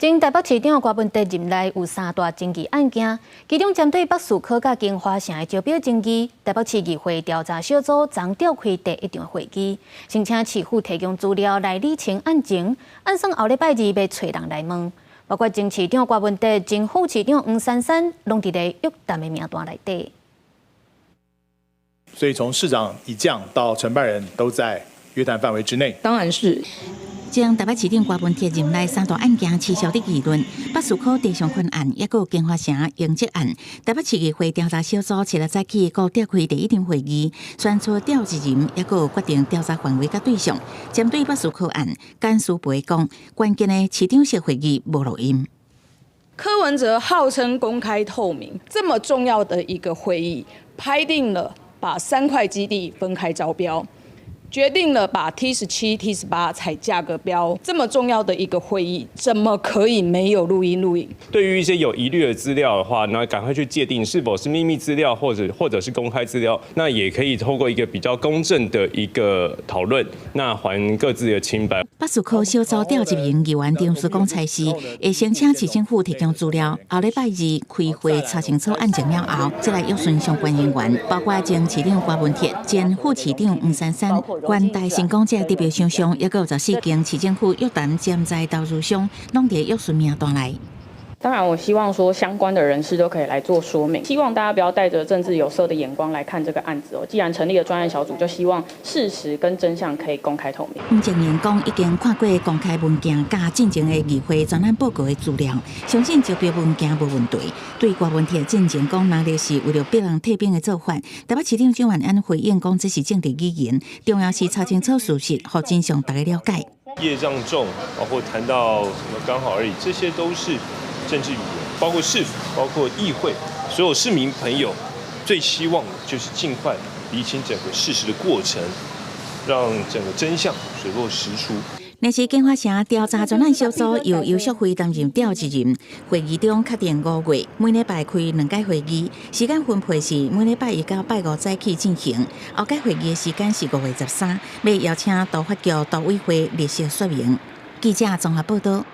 前台北市长郭文哲任内有3大争议案件，其中针对北市科甲金华城的招标争议，台北市议会调查小组昨召开第1场会议，申请市府提供资料来理清案情，按算后礼拜2要找人来问，包括前市长郭文哲、前副市长黄珊珊，拢伫咧约谈的名单内底。所以从市长以降到承办人都在约谈范围之内。当然是。将台北市长郭文哲任内3大案件取消的议论，北市区地上困案，也有金华城刑责案。台北市议会调查小组7日早起召开第1场会议，选出调查人，也有决定调查范围甲对象。针对北市区案，简书培讲，关键的市长室会议无录音。柯文哲号称公开透明，这么重要的一个会议，拍定了把3块基地分开招标。决定了把 T17、T18 采价格标，这么重要的一个会议，怎么可以没有录音？对于一些有疑虑的资料的话，那赶快去界定是否是秘密资料，或者是公开资料，那也可以透过一个比较公正的一个讨论，那还各自的清白。北市区小组调查员议员张思光猜是会申请市政府提供资料，后礼拜2开会查清楚案情了后，再来约询相关人员，包括前市长郭文哲、前副市长黄珊珊。关大成功者代表商商，也有14间市政府约谈潜在投资商，拢伫约询名单内。当然，我希望说相关的人士都可以来做说明，希望大家不要带着政治有色的眼光来看这个案子哦。既然成立了专案小组，就希望事实跟真相可以公开透明。黄正言讲，已经看过公开文件加进前的议会专案报告的资料，相信招标文件无问题。对郭文哲进前讲，那就是为了逼人退兵的做法。台北市长蒋万安回应讲，这是政治语言，重要是查清楚事实，让真相大家了解。业障重，包括谈到什么刚好而已，这些都是政治语言，包括市府，包括议会，所有市民朋友最希望的就是尽快厘清整个事实的过程，让整个真相水落石出。那是金华城调查专案小组由游淑慧担任调查人，会议中确定5月每礼拜开2届会议，时间分配是每礼拜1到拜5早起进行。后届会议的时间是5月13，要邀请都发局、都委会列席说明。记者综合报道。